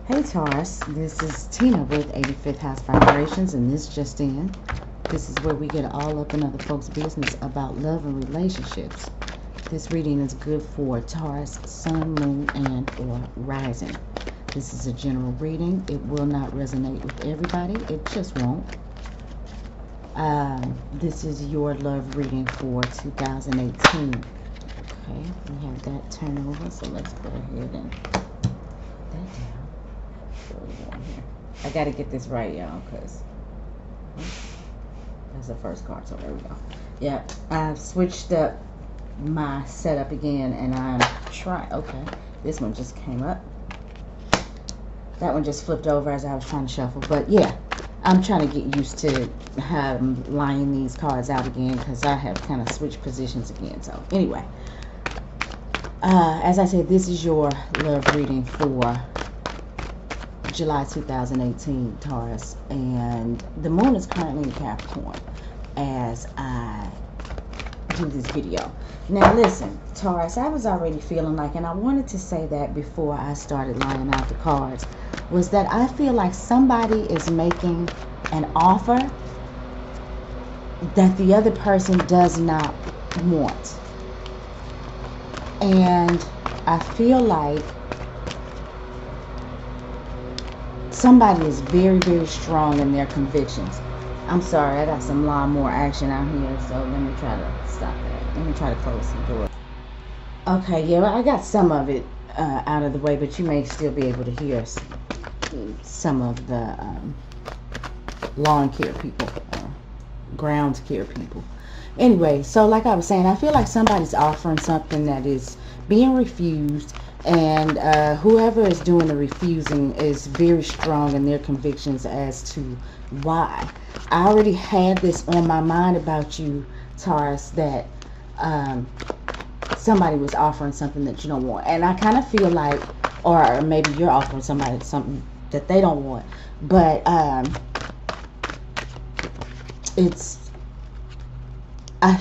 Hey Taurus, this is Tina with 85th House Vibrations, and this just in. This is where we get all up in other folks' business about love and relationships. This reading is good for Taurus, Sun, Moon, and or Rising. This is a general reading. It will not resonate with everybody. It just won't. This is your love reading for 2018. Okay, we have that turn over, so let's go ahead and put that down. I gotta get this right, y'all, because that's the first card, so there we go. Yeah, I've switched up my setup again, and I'm trying. Okay, this one just came up. That one just flipped over as I was trying to shuffle, but yeah, I'm trying to get used to lying these cards out again, because I have kind of switched positions again. So anyway, as I said, this is your love reading for July 2018, Taurus, and the moon is currently in Capricorn as I do this video. Now listen, Taurus, I was already feeling like, and I wanted to say that before I started laying out the cards, was that I feel like somebody is making an offer that the other person does not want. And I feel like somebody is very, very strong in their convictions. I'm sorry, I got some lawnmower action out here, so let me try to stop that. Let me try to close the door. Okay, yeah, I got some of it out of the way, but you may still be able to hear some of the lawn care people, grounds care people. Anyway, so like I was saying, I feel like somebody's offering something that is being refused, and whoever is doing the refusing is very strong in their convictions as to why. I already had this on my mind about you, Taurus, that somebody was offering something that you don't want. And I kind of feel like, or maybe you're offering somebody something that they don't want. But I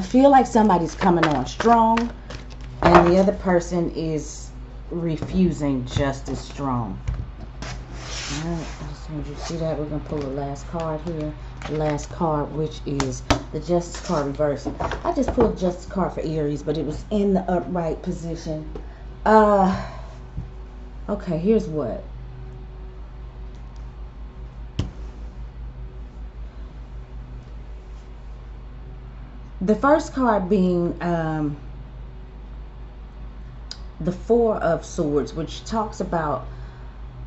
feel like somebody's coming on strong, and the other person is refusing just as strong. Alright, I just want you to see that. We're going to pull the last card here. The last card, which is the Justice card reversed. I just pulled the Justice card for Aries, but it was in the upright position. Okay, here's what. The first card being the Four of Swords, which talks about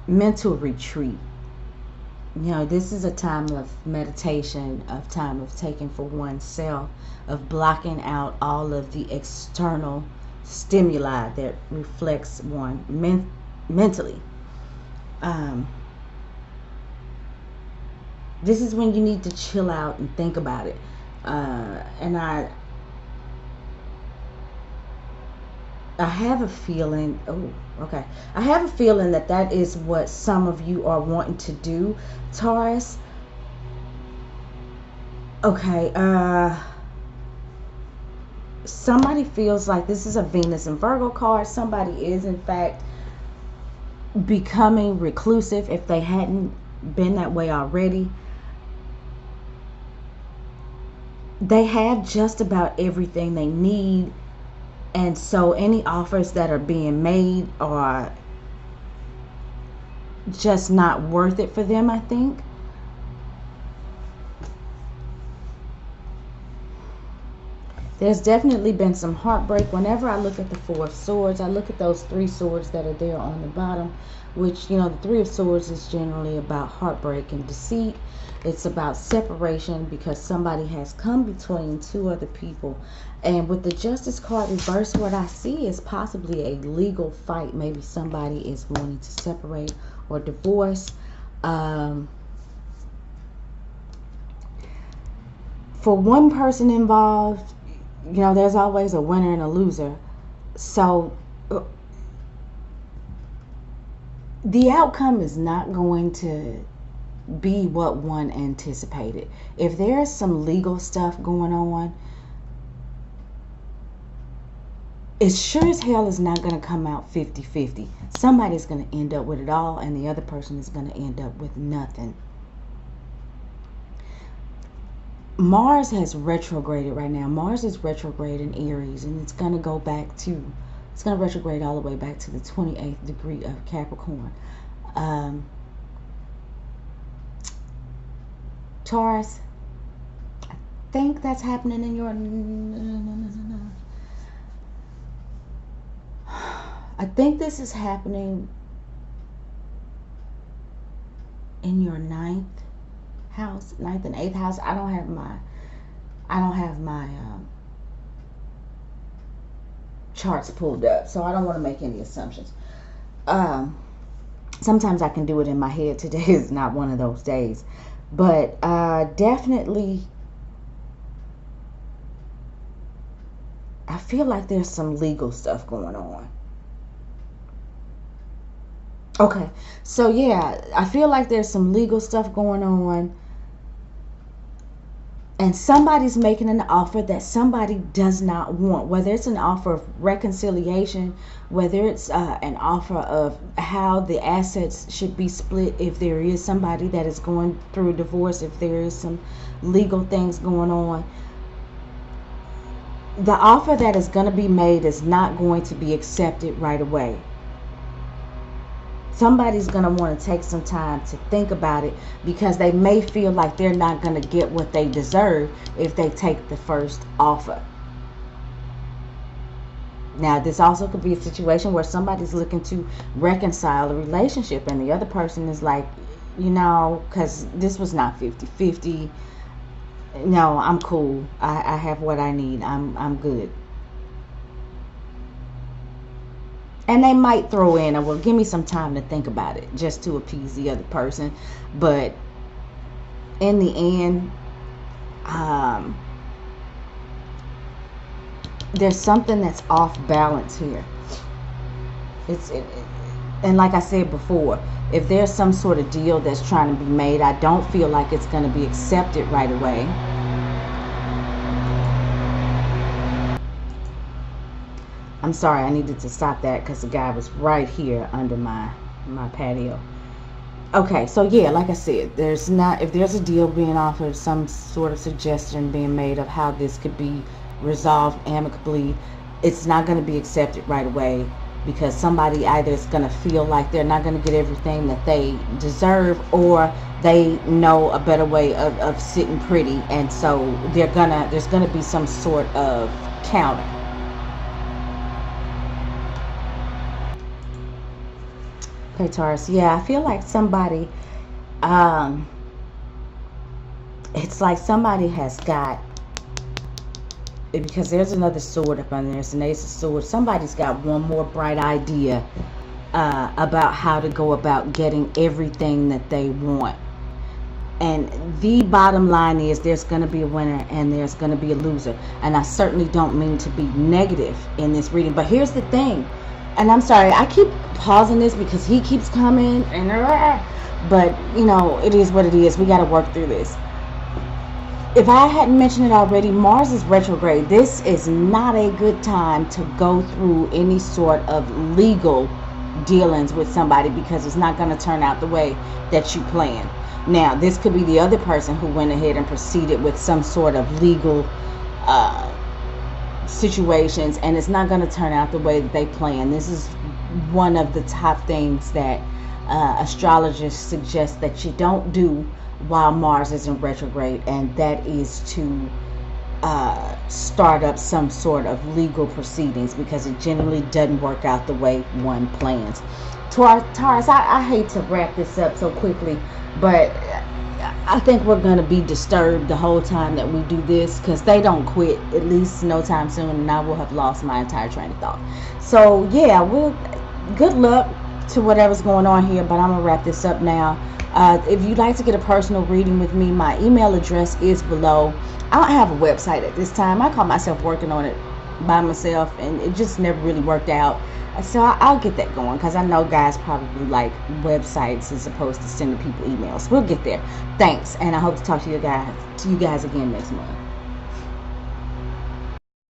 mental retreat. You know, this is a time of meditation, of time of taking for oneself, of blocking out all of the external stimuli that reflects one mentally. This is when you need to chill out and think about it. And I have a feeling, I have a feeling that is what some of you are wanting to do, Taurus. Okay, somebody feels like this is a Venus and Virgo card. Somebody is, in fact, becoming reclusive if they hadn't been that way already. They have just about everything they need, and so any offers that are being made are just not worth it for them, I think. There's definitely been some heartbreak. Whenever I look at the Four of Swords, I look at those three swords that are there on the bottom, which, you know, the Three of Swords is generally about heartbreak and deceit. It's about separation because somebody has come between two other people. And with the Justice card reversed, what I see is possibly a legal fight. Maybe somebody is wanting to separate or divorce. For one person involved, you know, there's always a winner and a loser. So the outcome is not going to be what one anticipated. If there's some legal stuff going on, it sure as hell is not going to come out 50-50. Somebody's going to end up with it all, and the other person is going to end up with nothing. Mars has retrograded right now. Mars is retrograde in Aries, and it's going to go back to, it's going to retrograde all the way back to the 28th degree of Capricorn. Taurus, I think that's happening in your, I think this is happening in your ninth house, ninth and eighth house. I don't have my charts pulled up, so I don't want to make any assumptions. Sometimes I can do it in my head. Today is not one of those days, but definitely I feel like there's some legal stuff going on. Okay, so yeah, I feel like there's some legal stuff going on, and somebody's making an offer that somebody does not want, whether it's an offer of reconciliation, whether it's an offer of how the assets should be split if there is somebody that is going through a divorce, if there is some legal things going on. The offer that is going to be made is not going to be accepted right away. Somebody's going to want to take some time to think about it, because they may feel like they're not going to get what they deserve if they take the first offer. Now, this also could be a situation where somebody's looking to reconcile a relationship, and the other person is like, you know, because this was not 50-50. No, I'm cool. I have what I need. I'm good. And they might throw in, well, give me some time to think about it, just to appease the other person. But in the end, there's something that's off balance here. And like I said before, if there's some sort of deal that's trying to be made, I don't feel like it's going to be accepted right away. I'm sorry, I needed to stop that because the guy was right here under my patio. Okay, so yeah, like I said, if there's a deal being offered, some sort of suggestion being made of how this could be resolved amicably, it's not going to be accepted right away, because somebody either is going to feel like they're not going to get everything that they deserve, or they know a better way of sitting pretty, and so there's gonna be some sort of counter. Okay, Taurus, yeah, I feel like somebody, it's like somebody has got, because there's another sword up on there, it's an ace of swords. Somebody's got one more bright idea about how to go about getting everything that they want. And the bottom line is, there's going to be a winner and there's going to be a loser. And I certainly don't mean to be negative in this reading, but here's the thing. And I'm sorry, I keep pausing this because he keeps coming, but you know, it is what it is. We got to work through this. If I hadn't mentioned it already, Mars is retrograde. This is not a good time to go through any sort of legal dealings with somebody, because it's not going to turn out the way that you planned. Now, this could be the other person who went ahead and proceeded with some sort of legal situations, and it's not going to turn out the way that they planned. This is one of the top things that astrologers suggest that you don't do while Mars is in retrograde, and that is to start up some sort of legal proceedings, because it generally doesn't work out the way one plans. Taurus, I hate to wrap this up so quickly, but I think we're going to be disturbed the whole time that we do this, because they don't quit, at least no time soon, and I will have lost my entire train of thought. So yeah, good luck to whatever's going on here, but I'm going to wrap this up now. If you'd like to get a personal reading with me, my email address is below. I don't have a website at this time. I caught myself working on it by myself, and it just never really worked out. So I'll get that going, because I know guys probably like websites as opposed to sending people emails. We'll get there. Thanks, and I hope to talk to you guys again next month.